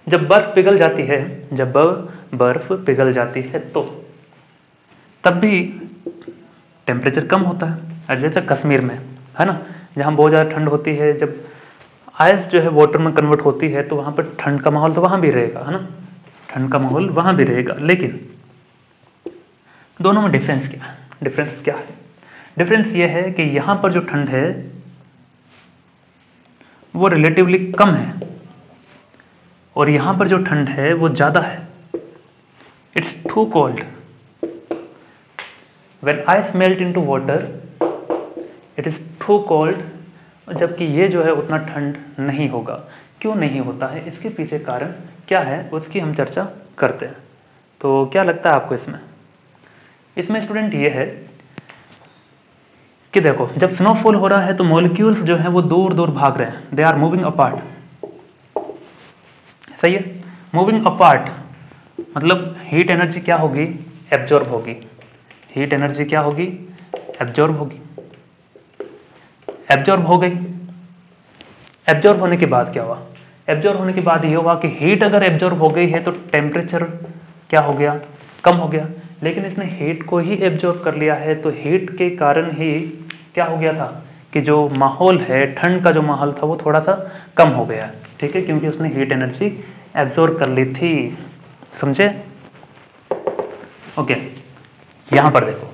जब बर्फ पिघल जाती है, जब बर्फ पिघल जाती है तो तब भी टेम्परेचर कम होता है। और जैसे कश्मीर में है ना, जहाँ बहुत ज़्यादा ठंड होती है, जब आइस जो है वाटर में कन्वर्ट होती है तो वहाँ पर ठंड का माहौल तो वहाँ भी रहेगा, है ना, ठंड का माहौल वहाँ भी रहेगा। लेकिन दोनों में डिफरेंस क्या है? डिफरेंस क्या है? डिफरेंस ये है कि यहाँ पर जो ठंड है वो रिलेटिवली कम है और यहाँ पर जो ठंड है वो ज़्यादा है। It's too cold. When ice melt into water, it is too cold। जबकि ये जो है उतना ठंड नहीं होगा। क्यों नहीं होता है, इसके पीछे कारण क्या है उसकी हम चर्चा करते हैं। तो क्या लगता है आपको इसमें स्टूडेंट ये है कि देखो, जब स्नोफॉल हो रहा है तो मॉलिक्यूल्स जो है वो दूर दूर भाग रहे हैं, दे आर मूविंग अपार्ट। सही है, मूविंग अपार्ट मतलब हीट एनर्जी क्या होगी, एब्जॉर्ब होगी। हीट एनर्जी क्या होगी, एब्जॉर्ब होगी। एब्जॉर्ब हो गई। एब्जॉर्ब होने के बाद क्या हुआ, एब्जॉर्ब होने के बाद ये हुआ कि हीट अगर एब्जॉर्ब हो गई है तो टेम्परेचर क्या हो गया, कम हो गया। लेकिन इसने हीट को ही एब्जॉर्ब कर लिया है तो हीट के कारण ही क्या हो गया था कि जो माहौल है, ठंड का जो माहौल था वो थोड़ा सा कम हो गया। ठीक है, क्योंकि उसने हीट एनर्जी एब्जॉर्ब कर ली थी। समझे? ओके, यहां पर देखो,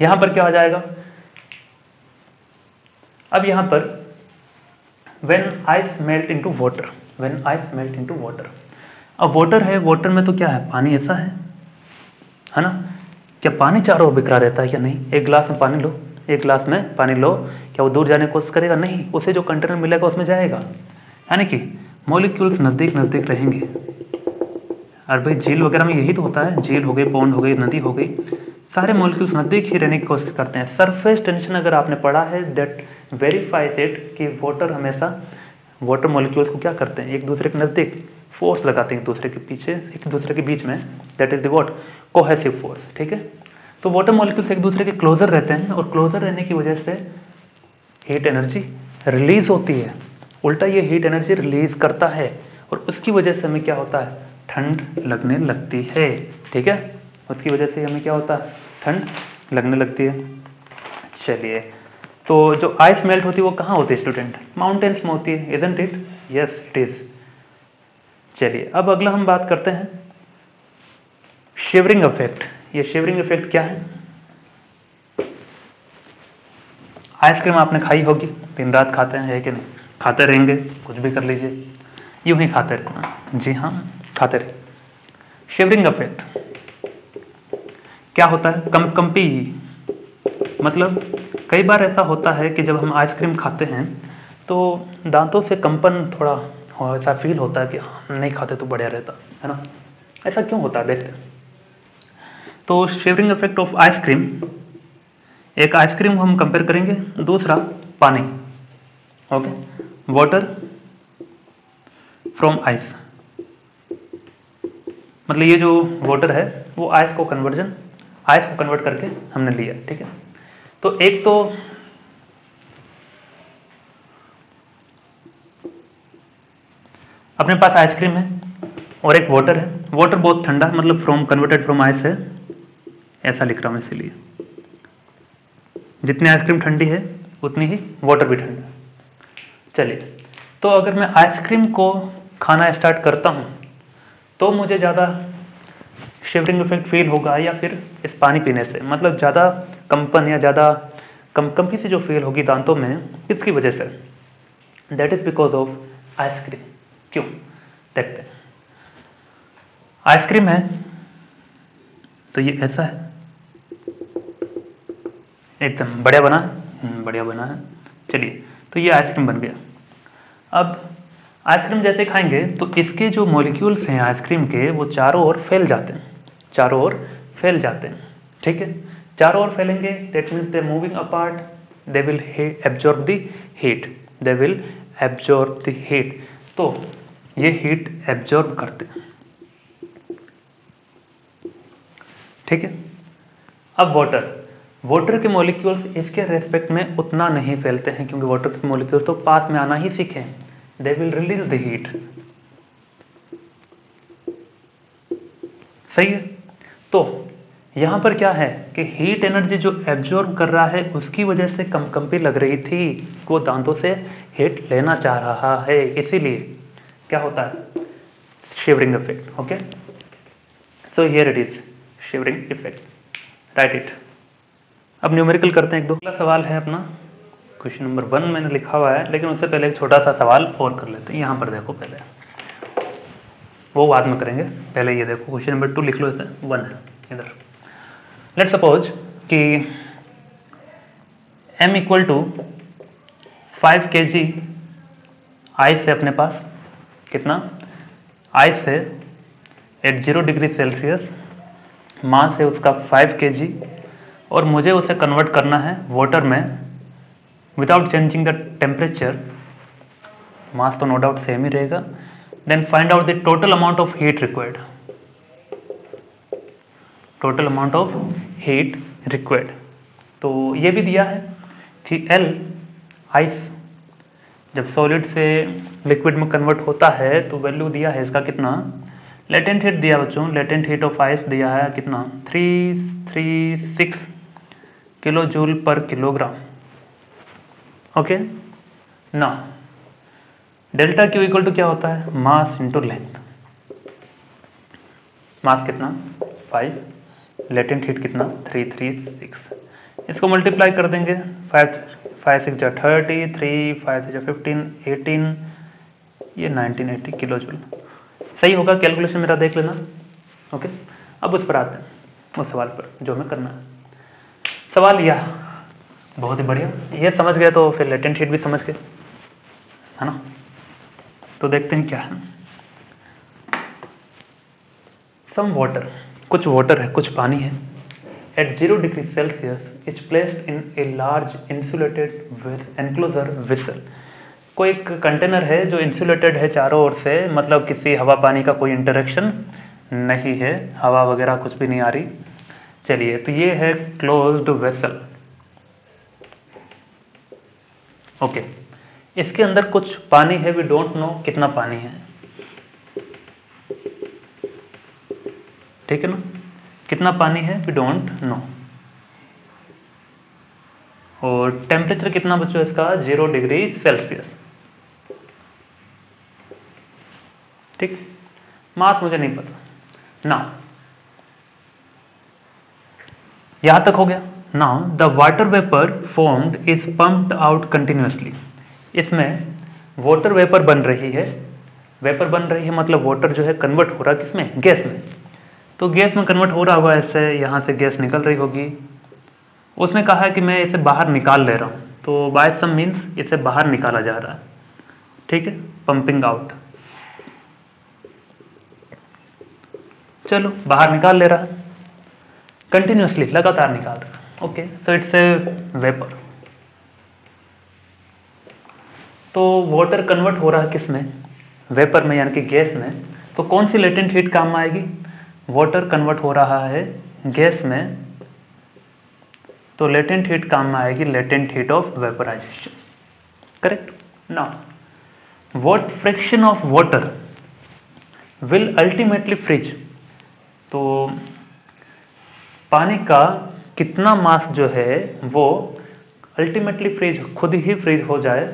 यहां पर क्या हो जाएगा, अब यहां पर when ice melt into water, when ice melt into water, अब वाटर है, वाटर में तो क्या है, पानी ऐसा है ना। क्या पानी चारों ओर बिखरा रहता है क्या? नहीं। एक गिलास में पानी लो, एक गिलास में पानी लो, क्या वो दूर जाने की कोशिश करेगा? नहीं, उसे जो कंटेनर मिलेगा उसमें जाएगा। यानी कि मॉलिक्यूल्स नजदीक नजदीक रहेंगे। और भाई झील वगैरह में यही तो होता है, झील हो गई, पौंड हो गई, नदी हो गई, सारे मॉलिक्यूल्स नजदीक ही रहने की कोशिश करते हैं। सरफेस टेंशन अगर आपने पढ़ा है, दैट वेरीफाइज इट कि वाटर हमेशा, वाटर मॉलिक्यूल्स को क्या करते हैं, एक दूसरे के नजदीक फोर्स लगाते हैं, एक दूसरे के पीछे, एक दूसरे के बीच में, that is the what, cohesive force. ठीक है, तो वाटर मॉलिक्यूल्स एक दूसरे के क्लोजर रहते हैं और क्लोजर रहने की वजह से हीट एनर्जी रिलीज होती है। उल्टा ये हीट एनर्जी रिलीज करता है और उसकी वजह से हमें क्या होता है, ठंड लगने लगती है। ठीक है, उसकी वजह से हमें क्या होता है, ठंड लगने लगती है। चलिए, तो जो आइस मेल्ट होती है वो कहाँ होती है स्टूडेंट, माउंटेन्स में होती है, isn't it? Yes it is. चलिए, अब अगला हम बात करते हैं शिवरिंग इफेक्ट। ये शिवरिंग इफेक्ट क्या है? आइसक्रीम आपने खाई होगी, दिन रात खाते हैं, है कि नहीं? खाते रहेंगे, कुछ भी कर लीजिए, यूं ही खाते रहना। जी हाँ, खाते रहे। शिवरिंग इफेक्ट क्या होता है, कंपी, मतलब कई बार ऐसा होता है कि जब हम आइसक्रीम खाते हैं तो दांतों से कंपन थोड़ा ऐसा फील होता है कि हम नहीं खाते तो बढ़िया रहता, है ना। ऐसा क्यों होता है, देखते हैं। तो शिवरिंग इफेक्ट ऑफ आइसक्रीम, एक आइसक्रीम को हम कंपेयर करेंगे, दूसरा पानी। ओके, वाटर फ्रॉम आइस, मतलब ये जो वाटर है वो आइस को कन्वर्ट करके हमने लिया। ठीक है, तो एक तो अपने पास आइसक्रीम है और एक वाटर है। वाटर बहुत ठंडा, मतलब फ्रॉम कन्वर्टेड फ्रॉम आइस है, ऐसा लिख रहा हूं इसीलिए। जितनी आइसक्रीम ठंडी है उतनी ही वाटर भी ठंडा है। चलिए, तो अगर मैं आइसक्रीम को खाना स्टार्ट करता हूं तो मुझे ज़्यादा शिवरिंग इफेक्ट फील होगा या फिर इस पानी पीने से, मतलब ज़्यादा कंपन या ज़्यादा कंपी से जो फील होगी दांतों में, किसकी वजह से? That is because of ice cream. क्यों, देखते हैं। आइसक्रीम है तो ये ऐसा है, एकदम बढ़िया बना है, बढ़िया बना है। चलिए, तो ये आइसक्रीम बन गया। अब आइसक्रीम जैसे खाएंगे तो इसके जो मॉलिक्यूल्स हैं आइसक्रीम के, वो चारों ओर फैल जाते हैं, चारों ओर फैल जाते हैं। ठीक है, चारों ओर फैलेंगे, that means they moving apart, they will absorb the heat, they will absorb the heat. तो ये हीट एब्जॉर्ब करते हैं। ठीक है, अब वाटर, वाटर के मॉलिक्यूल्स इसके रेस्पेक्ट में उतना नहीं फैलते हैं, क्योंकि वाटर के मॉलिक्यूल्स तो पास में आना ही सीखे हैं, they will release the heat. सही है। तो यहां पर क्या है कि हीट एनर्जी जो एब्जॉर्ब कर रहा है उसकी वजह से कंपी लग रही थी, वो दांतों से हीट लेना चाह रहा है, इसीलिए क्या होता है, shivering effect. Okay, so here it is shivering effect, right it. अब न्यूमेरिकल करते हैं एक दो। अगला सवाल है अपना क्वेश्चन नंबर 1 मैंने लिखा हुआ है, लेकिन उससे पहले एक छोटा सा सवाल और कर लेते हैं। यहां पर देखो, पहले वो बाद में करेंगे, पहले ये देखो क्वेश्चन नंबर 2 लिख लो, इसे 1 है इधर। लेट सपोज कि m इक्वल टू 5 kg आइस है अपने पास, कितना आइस है एट 0 डिग्री सेल्सियस, मास है उसका 5 kg, और मुझे उसे कन्वर्ट करना है वाटर में without changing the temperature. Mass तो नो डाउट सेम ही रहेगा। Then find out the total amount of heat required, total amount of heat required. तो ये भी दिया है कि L आइस जब सॉलिड से लिक्विड में कन्वर्ट होता है तो वैल्यू दिया है इसका कितना, लेटेंट हीट दिया बच्चों, लेटेंट हीट ऑफ आइस दिया है कितना 336 kilo joule per kilogram. Okay ना, डेल्टा क्यू इक्वल टू क्या होता है, मास इंटू लेंथ। मास कितना 5, लेटेंट हीट कितना 336, इसको मल्टीप्लाई कर देंगे, 5 6 जा 30, 3 5 6 जा 15, 18, ये 1980 किलो जूल। सही होगा, कैलकुलेशन मेरा देख लेना। ओके, अब उस पर आते हैं, उस सवाल पर जो हमें करना है। सवाल यह बहुत ही बढ़िया, ये समझ गए तो फिर लेटेंट हीट भी समझ गए, है ना। तो देखते हैं क्या है। सम वाटर, कुछ वाटर है, कुछ पानी है, at 0 degree Celsius is placed in a large insulated enclosure vessel. कोई एक कंटेनर है जो इंसुलेटेड है चारों ओर से, मतलब किसी हवा पानी का कोई इंटरेक्शन नहीं है, हवा वगैरह कुछ भी नहीं आ रही। चलिए, तो ये है क्लोज्ड वेसल। ओके, इसके अंदर कुछ पानी है, वी डोंट नो कितना पानी है, ठीक है ना, कितना पानी है वी डोंट नो। और टेम्परेचर कितना बच्चों इसका 0 डिग्री सेल्सियस, ठीक। मास मुझे नहीं पता ना, यहां तक हो गया। Now the water vapour formed is pumped out continuously. इसमें वाटर वेपर बन रही है, वेपर बन रही है मतलब वाटर जो है कन्वर्ट हो रहा है किसमें, गैस में। तो गैस में कन्वर्ट हो रहा होगा, ऐसे यहां से गैस निकल रही होगी। उसने कहा है कि मैं इसे बाहर निकाल ले रहा हूं, तो बाय सम मीन्स इसे बाहर निकाला जा रहा है, ठीक है, पंपिंग आउट। चलो, बाहर निकाल ले रहा है कंटिन्यूसली, लगातार निकाल रहा है। Okay, so it's a vapour. तो वाटर कन्वर्ट हो रहा है किसमें, वेपर में, यानी कि गैस में। तो कौन सी लेटेंट हीट काम आएगी, वाटर कन्वर्ट हो रहा है गैस में, तो लेटेंट हीट काम में आएगी, latent heat of vaporisation, correct. Now what fraction of water will ultimately freeze. तो पानी का कितना मास जो है वो अल्टीमेटली फ्रीज, खुद ही फ्रीज हो जाए,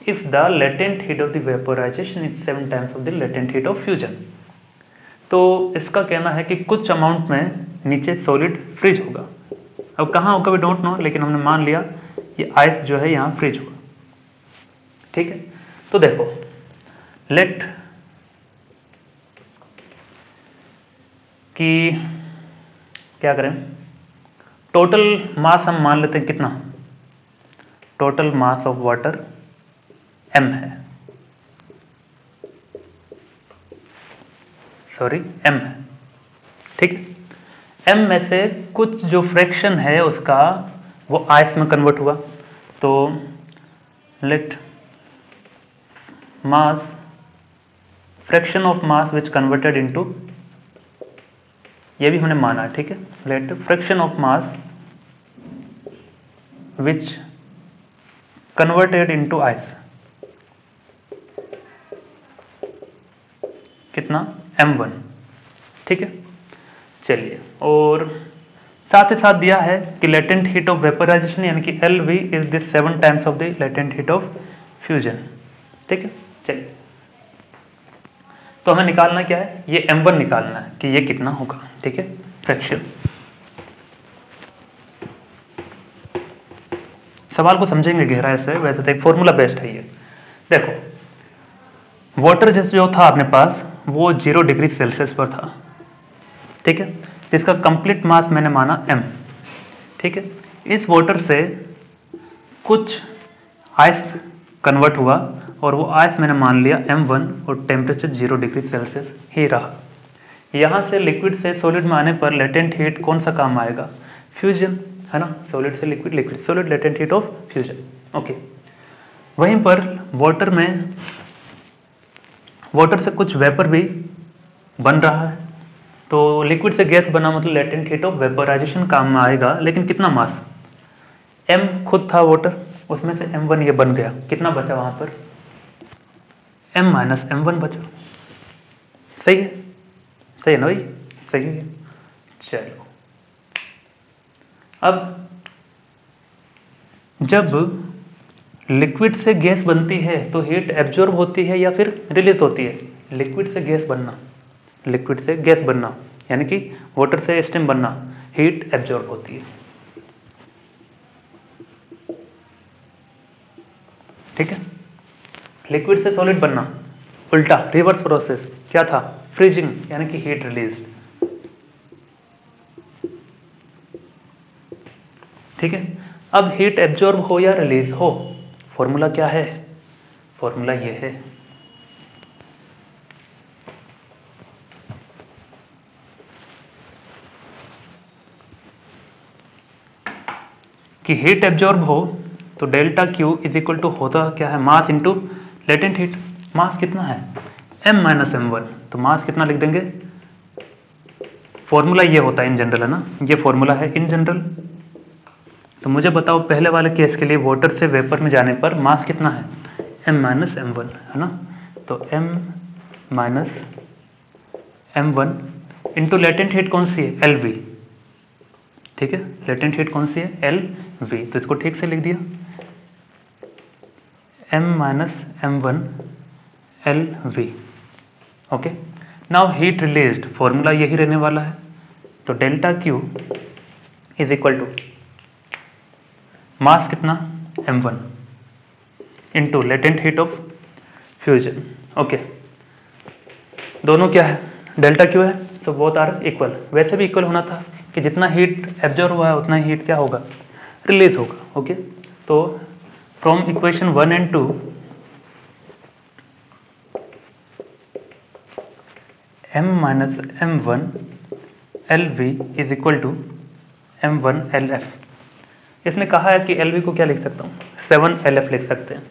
if the latent heat of the vaporisation is 7 times of the latent heat of fusion. तो इसका कहना है कि कुछ अमाउंट में नीचे सॉलिड फ्रीज होगा। अब कहाँ होगा वी डोंट नो, लेकिन हमने मान लिया ये आइस जो है यहाँ फ्रीज होगा, ठीक है। तो देखो, लेट कि क्या करें, टोटल मास हम मान लेते हैं कितना, total mass of water m है, सॉरी m है, ठीक है। m में से कुछ जो फ्रैक्शन है उसका वो आइस में कन्वर्ट हुआ, तो let mass fraction of mass which converted into, ये भी हमने माना है, ठीक है। Let fraction of mass which converted into ice, कितना, m1, ठीक है। चलिए, और साथ ही साथ दिया है कि लेटेंट हीट ऑफ वेपराइजेशन यानी कि LV is this 7 times of the latent heat of fusion, ठीक है। चलिए, तो हमें निकालना क्या है, ये m1 निकालना है कि ये कितना होगा, ठीक है, फ्रैक्शन। सवाल को समझेंगे गहराई से, वैसे तो एक फॉर्मूला बेस्ड है ये। देखो, वाटर जो था अपने पास वो 0 डिग्री सेल्सियस पर था, ठीक है, जिसका कंप्लीट मास मैंने माना m, ठीक है। इस वाटर से कुछ आइस कन्वर्ट हुआ और वो आइस मैंने मान लिया m1 और टेम्परेचर 0 डिग्री सेल्सियस ही रहा। यहां से लिक्विड से सॉलिड में आने पर लेटेंट हीट कौन सा काम आएगा, फ्यूजन, है ना, सॉलिड से liquid, liquid solid, latent heat of fusion, okay. वहीं पर वाटर से कुछ वेपर भी बन रहा है, तो लिक्विड से गैस बना मतलब लेटेंट हीट ऑफ वेपराइजेशन काम में आएगा, लेकिन कितना मास, m खुद था वाटर, उसमें से m1 ये बन गया, कितना बचा वहां पर, m माइनस m1 बचा, सही है, सही है ना भाई, सही है। चलो, अब जब लिक्विड से गैस बनती है तो हीट एब्जॉर्ब होती है या फिर रिलीज होती है, लिक्विड से गैस बनना, लिक्विड से गैस बनना यानी कि वाटर से स्टीम बनना, हीट एब्जॉर्ब होती है, ठीक है। लिक्विड से सॉलिड बनना, उल्टा, रिवर्स प्रोसेस, क्या था, फ्रीजिंग यानी कि हीट रिलीज, ठीक है। अब हीट एब्जॉर्ब हो या रिलीज हो, फॉर्मूला क्या है, फॉर्मूला ये है कि हीट एब्जॉर्ब हो तो delta Q is equal to होता क्या है, mass into latent heat. Mass कितना है, m माइनस m1, तो मास कितना लिख देंगे, फॉर्मूला ये होता है इन जनरल, है ना, ये फॉर्मूला है इन जनरल। तो मुझे बताओ पहले वाले केस के लिए वाटर से वेपर में जाने पर मास कितना है, m माइनस m1, है ना, तो m minus m1 into latent heat कौन सी है, LV, ठीक है, लेटेंट हीट कौन सी है, LV, तो इसको ठीक से लिख दिया, m minus m1 LV, okay. Now heat released, formula यही रहने वाला है, तो delta Q is equal to mass कितना, m1 into latent heat of fusion, okay. दोनों क्या है, डेल्टा Q है, तो बोथ आर इक्वल, वैसे भी इक्वल होना था कि जितना हीट एब्जॉर्ब हुआ है उतना हीट क्या होगा, रिलीज होगा, ओके। तो from equation 1 and 2 m minus m1 LV is equal to m1 LF। इसने कहा है कि LV को क्या लिख सकता हूँ, 7 LF लिख सकते हैं,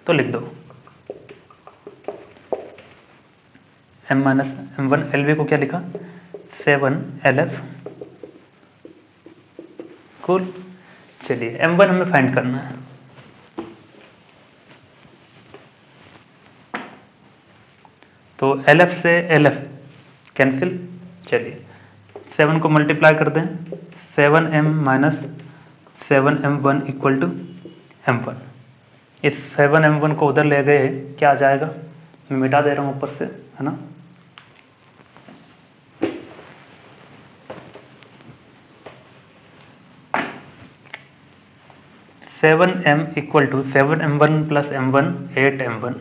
तो लिख दो m माइनस m1 LV को क्या लिखा, 7 LF, कूल। चलिए, m1 हमें फाइंड करना है, तो LF से LF कैंसिल, चलिए 7 को मल्टीप्लाई कर दें, 7m minus 7m1 equal to m1, इस 7m1 को उधर ले गए, क्या आ जाएगा, मैं मिटा दे रहा हूँ ऊपर से, है ना, m इक्वल to 7m1 plus m1 8m1,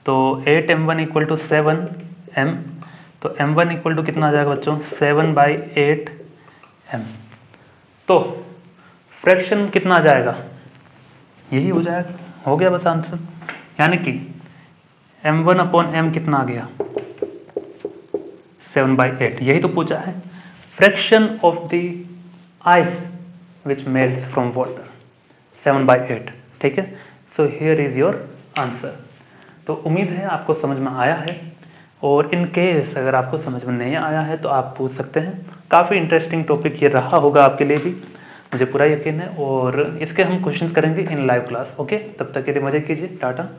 तो 8m1 इक्वल टू 7m, तो m1 इक्वल टू कितना आ जाएगा बच्चों, 7/8m, तो फ्रैक्शन कितना आ जाएगा, यही हो जाएगा, हो गया बस आंसर, यानी कि m1 अपॉन m कितना आ गया, 7/8, यही तो पूछा है, fraction of the ice which melts from water, 7/8, ठीक है। So here is your answer. तो उम्मीद है आपको समझ में आया है, और इन केस अगर आपको समझ में नहीं आया है तो आप पूछ सकते हैं, काफ़ी इंटरेस्टिंग टॉपिक ये रहा होगा आपके लिए भी। मुझे पूरा यकीन है। और इसके हम क्वेश्चंस करेंगे इन लाइव क्लास। ओके, तब तक के लिए मजे कीजिए। टाटा।